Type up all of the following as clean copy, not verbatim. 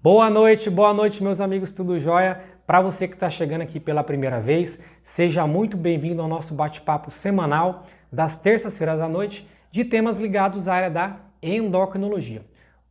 Boa noite, meus amigos, tudo jóia? Para você que está chegando aqui pela primeira vez, seja muito bem-vindo ao nosso bate-papo semanal das terças-feiras à noite de temas ligados à área da endocrinologia.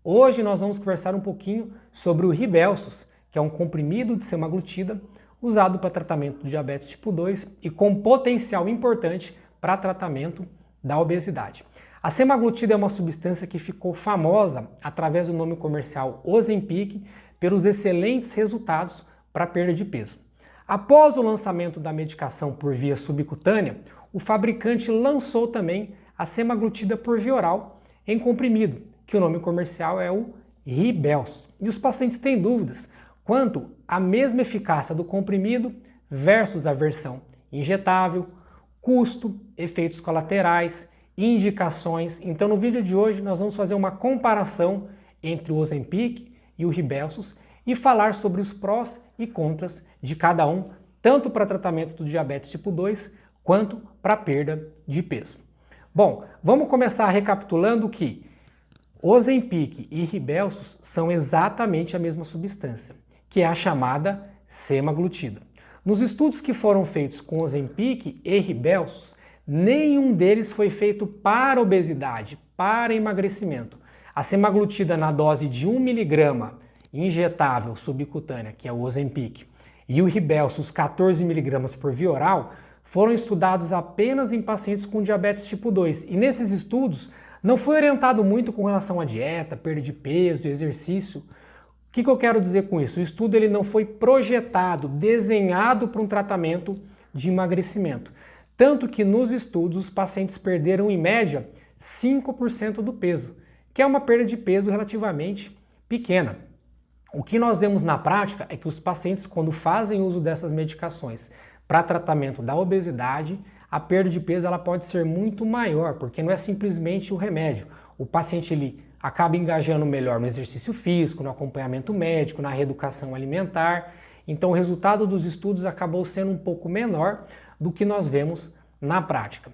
Hoje nós vamos conversar um pouquinho sobre o Rybelsus, que é um comprimido de semaglutida usado para tratamento do diabetes tipo 2 e com potencial importante para tratamento da obesidade. A semaglutida é uma substância que ficou famosa através do nome comercial Ozempic pelos excelentes resultados para perda de peso. Após o lançamento da medicação por via subcutânea, o fabricante lançou também a semaglutida por via oral em comprimido, que o nome comercial é o Rybelsus. E os pacientes têm dúvidas quanto à mesma eficácia do comprimido versus a versão injetável, custo, efeitos colaterais, indicações. Então no vídeo de hoje nós vamos fazer uma comparação entre o Ozempic e o Rybelsus e falar sobre os prós e contras de cada um, tanto para tratamento do diabetes tipo 2 quanto para perda de peso. Bom, vamos começar recapitulando que Ozempic e Rybelsus são exatamente a mesma substância, que é a chamada semaglutida. Nos estudos que foram feitos com Ozempic e Rybelsus, nenhum deles foi feito para obesidade, para emagrecimento. A semaglutida na dose de 1 mg injetável subcutânea, que é o Ozempic, e o Rybelsus 14 mg por via oral, foram estudados apenas em pacientes com diabetes tipo 2. E nesses estudos não foi orientado muito com relação à dieta, perda de peso, exercício. O que eu quero dizer com isso? O estudo ele não foi projetado, desenhado para um tratamento de emagrecimento. Tanto que nos estudos os pacientes perderam em média 5% do peso, que é uma perda de peso relativamente pequena. O que nós vemos na prática é que os pacientes, quando fazem uso dessas medicações para tratamento da obesidade, a perda de peso ela pode ser muito maior, porque não é simplesmente o remédio. O paciente ele acaba engajando melhor no exercício físico, no acompanhamento médico, na reeducação alimentar. Então o resultado dos estudos acabou sendo um pouco menor do que nós vemos na prática.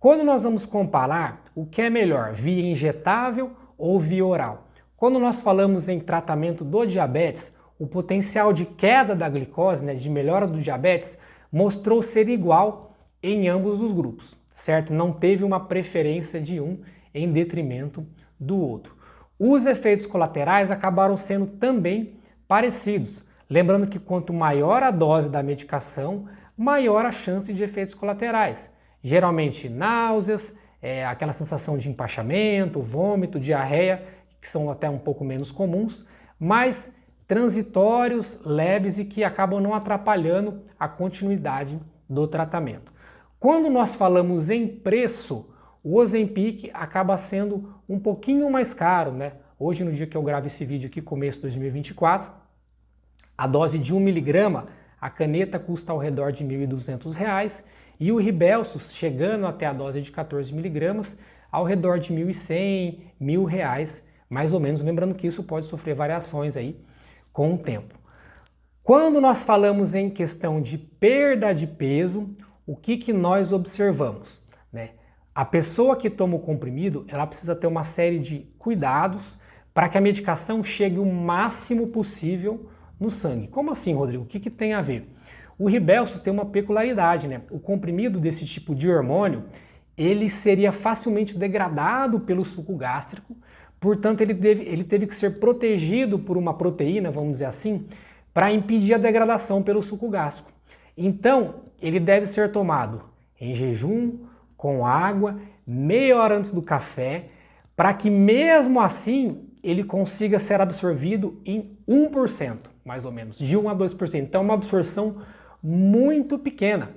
Quando nós vamos comparar o que é melhor, via injetável ou via oral? Quando nós falamos em tratamento do diabetes, o potencial de queda da glicose, de melhora do diabetes, mostrou ser igual em ambos os grupos, certo? Não teve uma preferência de um em detrimento do outro. Os efeitos colaterais acabaram sendo também parecidos. Lembrando que quanto maior a dose da medicação, maior a chance de efeitos colaterais. Geralmente náuseas, aquela sensação de empachamento, vômito, diarreia, que são até um pouco menos comuns, mas transitórios, leves e que acabam não atrapalhando a continuidade do tratamento. Quando nós falamos em preço, o Ozempic acaba sendo um pouquinho mais caro, Hoje, no dia que eu gravo esse vídeo aqui, começo de 2024, a dose de 1 mg, a caneta custa ao redor de R$ 1.200 e o Rybelsus, chegando até a dose de 14 mg, ao redor de R$ 1.100, R$ 1.000, mais ou menos, lembrando que isso pode sofrer variações aí com o tempo. Quando nós falamos em questão de perda de peso, o que nós observamos? A pessoa que toma o comprimido, ela precisa ter uma série de cuidados para que a medicação chegue o máximo possível no sangue. Como assim, Rodrigo? O que tem a ver? O Rybelsus tem uma peculiaridade, O comprimido desse tipo de hormônio, ele seria facilmente degradado pelo suco gástrico, portanto ele teve que ser protegido por uma proteína, vamos dizer assim, para impedir a degradação pelo suco gástrico. Então, ele deve ser tomado em jejum, com água, meia hora antes do café, para que mesmo assim ele consiga ser absorvido em 1%, mais ou menos, de 1 a 2%. Então é uma absorção muito pequena.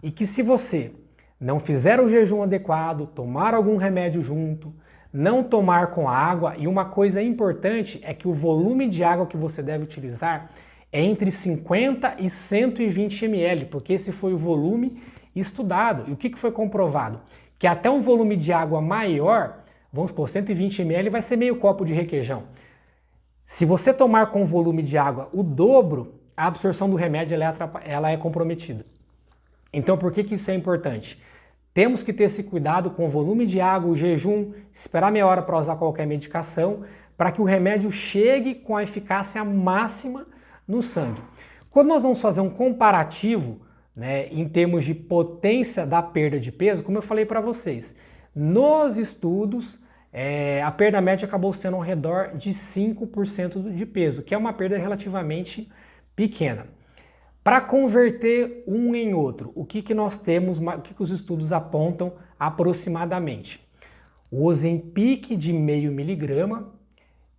E que se você não fizer o jejum adequado, tomar algum remédio junto, não tomar com água, e uma coisa importante é que o volume de água que você deve utilizar é entre 50 e 120 ml, porque esse foi o volume estudado. E o que foi comprovado? Que até um volume de água maior, vamos supor, 120 ml vai ser meio copo de requeijão. Se você tomar com volume de água o dobro, a absorção do remédio ela é comprometida. Então por que isso é importante? Temos que ter esse cuidado com o volume de água, o jejum, esperar meia hora para usar qualquer medicação, para que o remédio chegue com a eficácia máxima no sangue. Quando nós vamos fazer um comparativo, né, em termos de potência da perda de peso, como eu falei para vocês, nos estudos a perda média acabou sendo ao redor de 5% de peso, que é uma perda relativamente pequena. Para converter um em outro, o que nós temos, o que os estudos apontam aproximadamente? O Ozempic de 0,5 miligrama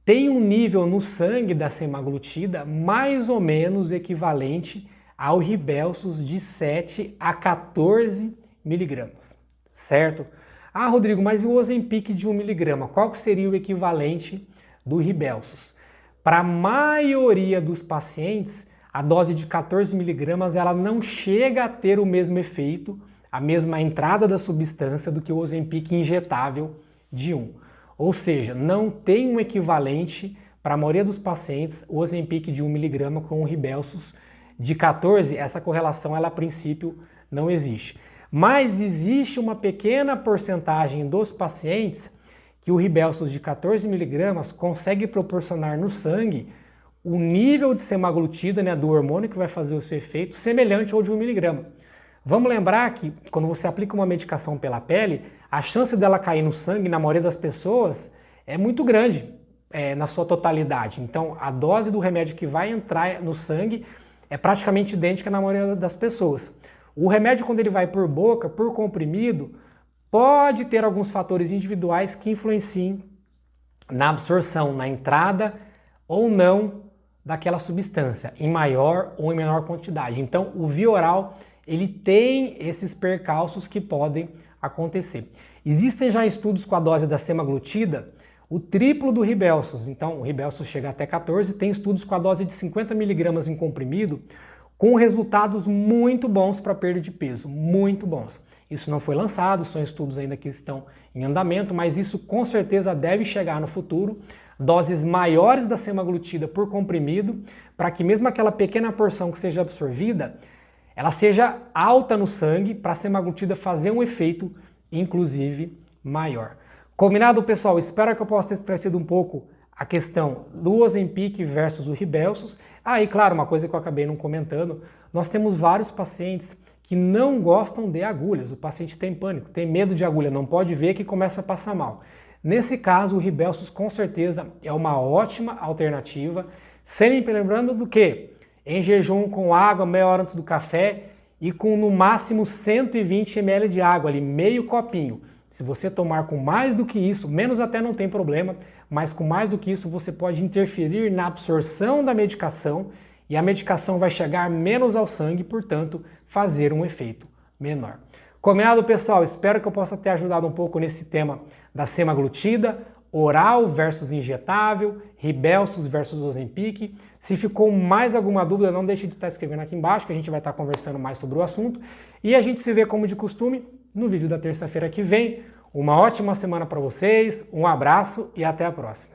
tem um nível no sangue da semaglutida mais ou menos equivalente ao Rybelsus de 7 a 14 miligramas, certo? Ah, Rodrigo, mas e o Ozempic de 1 miligrama? Qual que seria o equivalente do Rybelsus? Para a maioria dos pacientes, a dose de 14 miligramas ela não chega a ter o mesmo efeito, a mesma entrada da substância do que o Ozempic injetável de 1. Ou seja, não tem um equivalente para a maioria dos pacientes o Ozempic de 1 miligrama com o Rybelsus de 14, essa correlação ela a princípio não existe. Mas existe uma pequena porcentagem dos pacientes que o Rybelsus de 14 miligramas consegue proporcionar no sangue o nível de semaglutida, né, do hormônio que vai fazer o seu efeito semelhante ao de 1 miligrama. Vamos lembrar que quando você aplica uma medicação pela pele, a chance dela cair no sangue, na maioria das pessoas, é muito grande na sua totalidade. Então, a dose do remédio que vai entrar no sangue é praticamente idêntica na maioria das pessoas. O remédio, quando ele vai por boca, por comprimido, pode ter alguns fatores individuais que influenciem na absorção, na entrada ou não daquela substância, em maior ou em menor quantidade. Então, o via oral, ele tem esses percalços que podem acontecer. Existem já estudos com a dose da semaglutida, o triplo do Rybelsus. Então, o Rybelsus chega até 14, tem estudos com a dose de 50 miligramas em comprimido, com resultados muito bons para perda de peso, muito bons. Isso não foi lançado, são estudos ainda que estão em andamento, mas isso com certeza deve chegar no futuro, doses maiores da semaglutida por comprimido, para que mesmo aquela pequena porção que seja absorvida, ela seja alta no sangue, para a semaglutida fazer um efeito, inclusive, maior. Combinado, pessoal? Espero que eu possa ter esclarecido um pouco a questão do Ozempic versus o Rybelsus. E claro, uma coisa que eu acabei não comentando, nós temos vários pacientes que não gostam de agulhas. O paciente tem pânico, tem medo de agulha, não pode ver que começa a passar mal. Nesse caso, o Rybelsus com certeza é uma ótima alternativa, sempre lembrando do que? Em jejum com água, meia hora antes do café e com no máximo 120 ml de água, ali meio copinho. Se você tomar com mais do que isso, menos até não tem problema, mas com mais do que isso você pode interferir na absorção da medicação e a medicação vai chegar menos ao sangue, portanto, fazer um efeito menor. Combinado, pessoal? Espero que eu possa ter ajudado um pouco nesse tema da semaglutida, oral versus injetável, Rybelsus versus Ozempic. Se ficou mais alguma dúvida, não deixe de estar escrevendo aqui embaixo, que a gente vai estar conversando mais sobre o assunto. E a gente se vê como de costume no vídeo da terça-feira que vem. Uma ótima semana para vocês, um abraço e até a próxima.